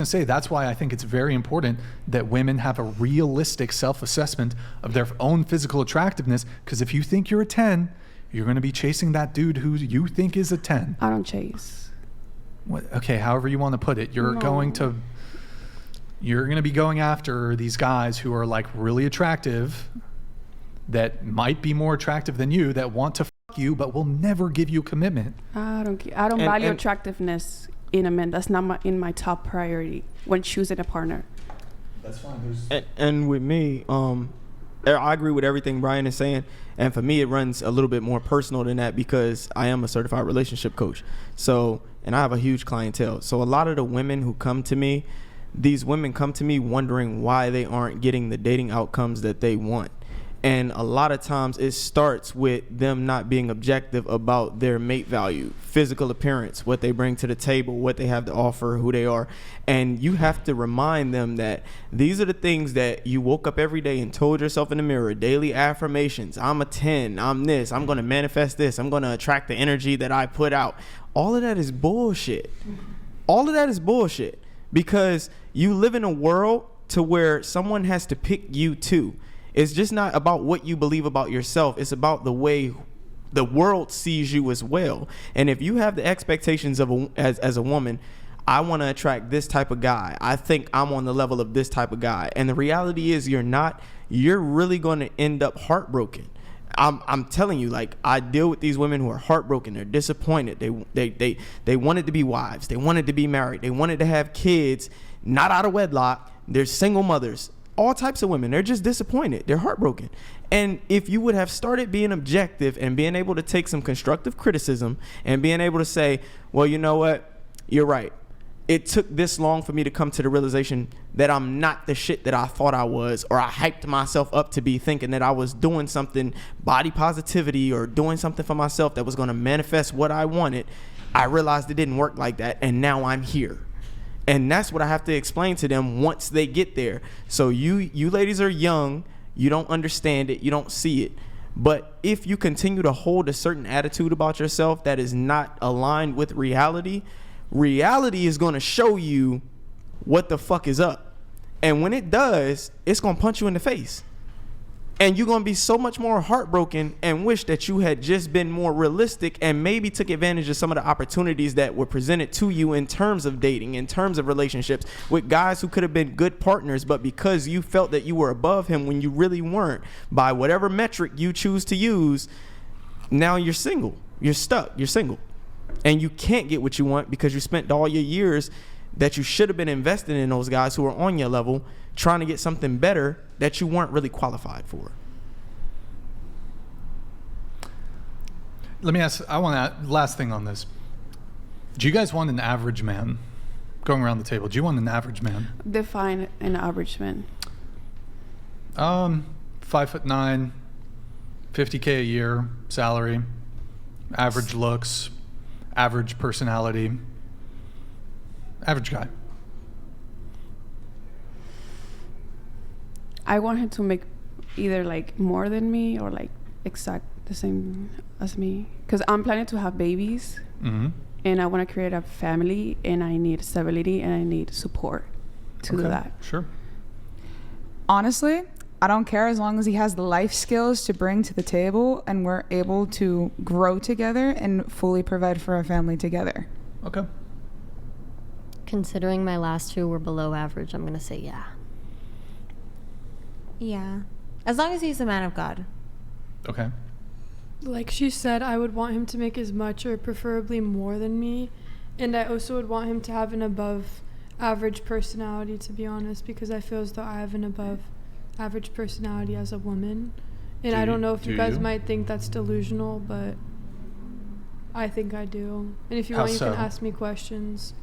say that's why I think it's very important that women have a realistic self-assessment of their own physical attractiveness, because if you think you're a 10, you're going to be chasing that dude who you think is a 10. I don't chase. What? Okay, however you want to put it. You're going to be going after these guys who are like really attractive, that might be more attractive than you, that want to fuck you but will never give you commitment. I don't value attractiveness in a man. That's not in my top priority when choosing a partner. That's fine. And with me, I agree with everything Brian is saying. And for me, it runs a little bit more personal than that because I am a certified relationship coach. So, and I have a huge clientele. So a lot of the women who come to me, these women come to me wondering why they aren't getting the dating outcomes that they want. And a lot of times it starts with them not being objective about their mate value, physical appearance, what they bring to the table, what they have to offer, who they are. And you have to remind them that these are the things that you woke up every day and told yourself in the mirror, daily affirmations. I'm a 10, I'm this, I'm going to manifest this, I'm going to attract the energy that I put out. All of that is bullshit. All of that is bullshit because you live in a world to where someone has to pick you too. It's just not about what you believe about yourself. It's about the way the world sees you as well. And if you have the expectations of as a woman, I want to attract this type of guy. I think I'm on the level of this type of guy. And the reality is you're not. You're really going to end up heartbroken. I'm telling you, like, I deal with these women who are heartbroken. They're disappointed. They wanted to be wives. They wanted to be married. They wanted to have kids, not out of wedlock. They're single mothers. All types of women, they're just disappointed. They're heartbroken. And if you would have started being objective and being able to take some constructive criticism and being able to say, well, you know what? You're right. It took this long for me to come to the realization that I'm not the shit that I thought I was, or I hyped myself up to be thinking that I was doing something, body positivity, or doing something for myself that was going to manifest what I wanted. I realized it didn't work like that, and now I'm here. And that's what I have to explain to them once they get there. So you ladies are young. You don't understand it. You don't see it. But if you continue to hold a certain attitude about yourself that is not aligned with reality, reality is going to show you what the fuck is up. And when it does, it's going to punch you in the face. And you're going to be so much more heartbroken and wish that you had just been more realistic and maybe took advantage of some of the opportunities that were presented to you in terms of dating, in terms of relationships with guys who could have been good partners, but because you felt that you were above him when you really weren't, by whatever metric you choose to use, now you're single. You're stuck. You're single. And you can't get what you want because you spent all your years that you should have been investing in those guys who are on your level, trying to get something better that you weren't really qualified for. Let me ask, I want to, last thing on this. Do you guys want an average man? Going around the table, do you want an average man? Define an average man. 5'9", 50K a year, salary, average looks, average personality, average guy. I want him to make either like more than me or like exact the same as me, because I'm planning to have babies. Mm-hmm. And I want to create a family, and I need stability and I need support to do that. Sure. Honestly, I don't care as long as he has the life skills to bring to the table and we're able to grow together and fully provide for our family together. Okay. Considering my last two were below average, I'm going to say yeah. Yeah. As long as he's a man of God. Okay. Like she said, I would want him to make as much or preferably more than me. And I also would want him to have an above average personality, to be honest, because I feel as though I have an above average personality as a woman. And I don't know if you guys might think that's delusional, but I think I do. And if you want, you can ask me questions.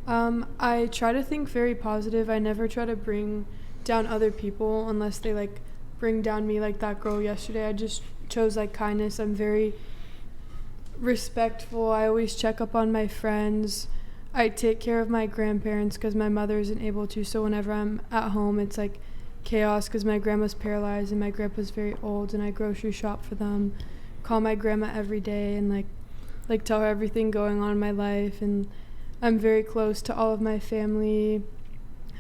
I try to think very positive. I never try to bring down other people unless they like bring down me, like that girl yesterday. I just chose like kindness. I'm very respectful. I always check up on my friends. I take care of my grandparents because my mother isn't able to, so whenever I'm at home it's like chaos because my grandma's paralyzed and my grandpa's very old, and I grocery shop for them, call my grandma every day and like tell her everything going on in my life. And I'm very close to all of my family.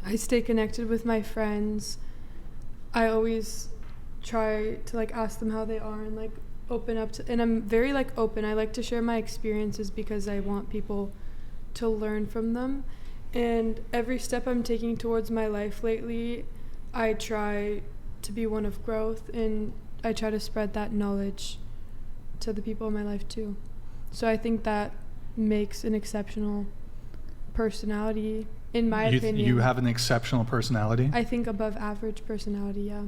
I stay connected with my friends. I always try to like ask them how they are and like open up to, and I'm very like open. I like to share my experiences because I want people to learn from them. And every step I'm taking towards my life lately, I try to be one of growth, and I try to spread that knowledge to the people in my life too. So I think that makes an exceptional personality, in my opinion. You have an exceptional personality? I think above average personality, yeah.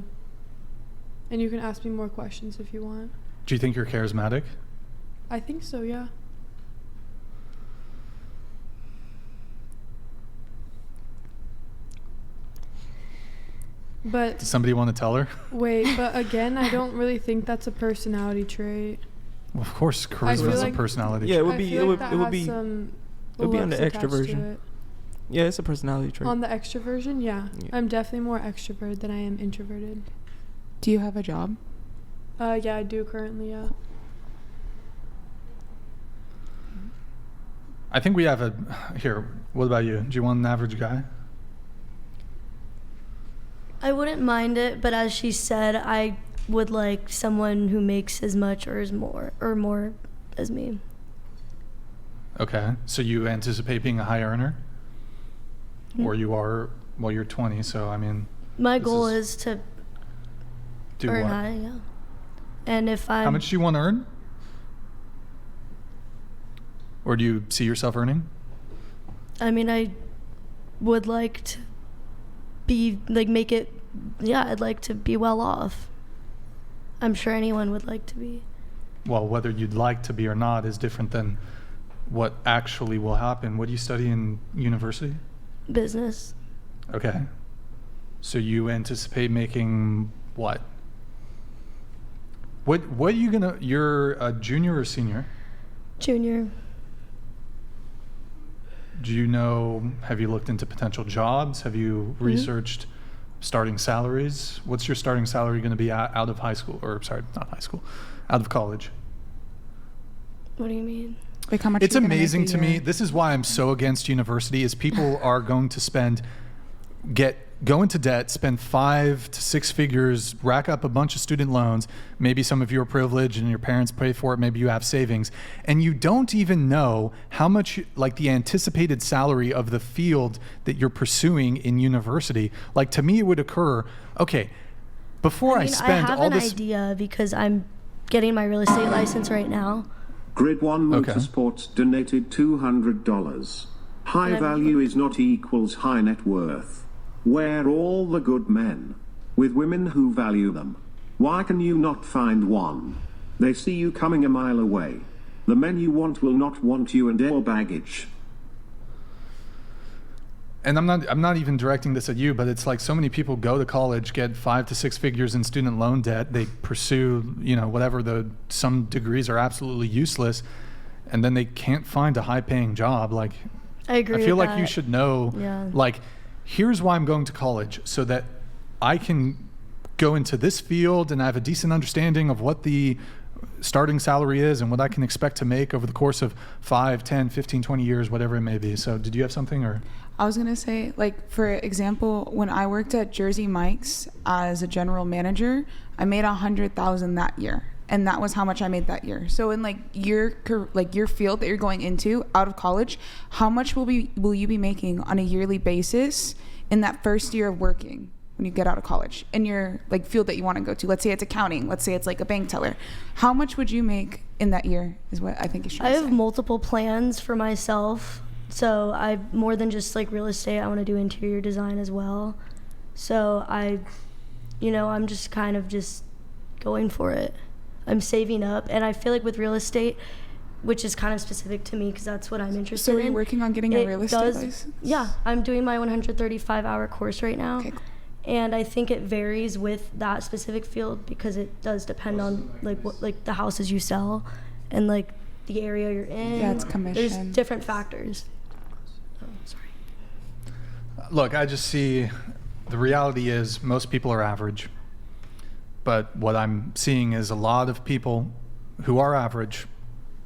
And you can ask me more questions if you want. Do you think you're charismatic? I think so, yeah. But Does somebody want to tell her? wait, but again, I don't really think that's a personality trait. Well, of course, feel charisma is a like- personality Yeah, it trait. would I be. feel It like would. that It would has be. some it would be on the looks attached to extroversion. it. Yeah, it's a personality trait. On the extroversion, yeah. Yeah. I'm definitely more extrovert than I am introverted. Do you have a job? Yeah, I do currently, yeah. I think we have a... Here, what about you? Do you want an average guy? I wouldn't mind it, but as she said, I would like someone who makes as much or more as me. Okay, so you anticipate being a high earner? Or you are... Well, you're 20, so I mean... My This goal is- is to Do earn what? high, yeah. And if I'm How much do you want to earn? Or do you see yourself earning? I mean, I would like to be make it. Yeah, I'd like to be well off. I'm sure anyone would like to be. Well, whether you'd like to be or not is different than what actually will happen. What do you study in university? Business. Okay. So you anticipate making what? What are you gonna... You're a junior or senior? Junior. Do you know, have you looked into potential jobs? Have you researched starting salaries? What's your starting salary going to be out of high school? Or, sorry, not high school, out of college? What do you mean? Like how much? It's you're gonna make amazing a to me. year? This is why I'm so against university, is people are going to go into debt, spend 5 to 6 figures, rack up a bunch of student loans. Maybe some of you are privileged and your parents pay for it. Maybe you have savings. And you don't even know how much, like the anticipated salary of the field that you're pursuing in university. Like to me, it would occur, okay, before I I spend have all an this... idea because I'm getting my real estate license right now. Grid 1 Okay. Motorsports donated $200. High And- value is not equals high net worth. Where all the good men, with women who value them. Why can you not find one? They see you coming a mile away. The men you want will not want you and your baggage. And I'm not even directing this at you, but it's like so many people go to college, get 5 to 6 figures in student loan debt. They pursue, whatever some degrees are absolutely useless, and then they can't find a high-paying job. Like, I agree. I feel with like you that. should know, Yeah. like, here's why I'm going to college, so that I can go into this field and I have a decent understanding of what the starting salary is and what I can expect to make over the course of 5, 10, 15, 20 years, whatever it may be. So did you have something or? I was gonna say, like, for example, when I worked at Jersey Mike's as a general manager, I made $100,000 that year, and that was how much I made that year. So in your field that you're going into out of college, how much will you be making on a yearly basis in that first year of working when you get out of college in your field that you want to go to? Let's say it's accounting. Let's say it's like a bank teller. How much would you make in that year? Is what I think is. I have multiple plans for myself. So I more than just real estate, I want to do interior design as well. So I'm just kind of just going for it. I'm saving up, and I feel like with real estate, which is kind of specific to me because that's what I'm interested So are in. you working on getting a real estate license? Yeah, I'm doing my 135-hour course right now. Okay, cool. And I think it varies with that specific field because it does depend on what the houses you sell and the area you're in. Yeah, it's commission. There's different factors. Oh, sorry. Look, I just see the reality is most people are average. But what I'm seeing is a lot of people who are average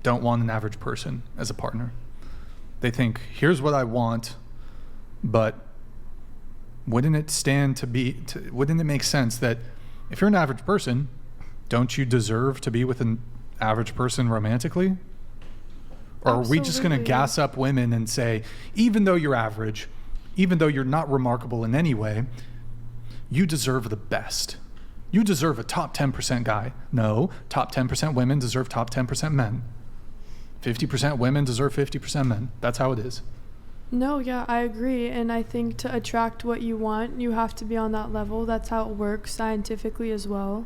don't want an average person as a partner. They think, here's what I want, but wouldn't it make sense that if you're an average person, don't you deserve to be with an average person romantically? Or are we just going to Absolutely. gas up women and say, even though you're average, even though you're not remarkable in any way, you deserve the best. You deserve a top 10% guy. No, top 10% women deserve top 10% men. 50% women deserve 50% men. That's how it is. No, yeah, I agree. And I think to attract what you want, you have to be on that level. That's how it works scientifically as well.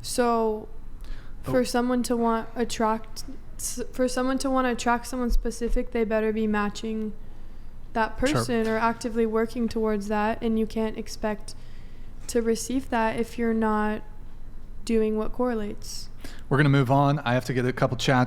So for someone to want to attract someone specific, they better be matching that person or actively working towards that. And you can't expect to receive that if you're not doing what correlates. We're going to move on. I have to get a couple chats.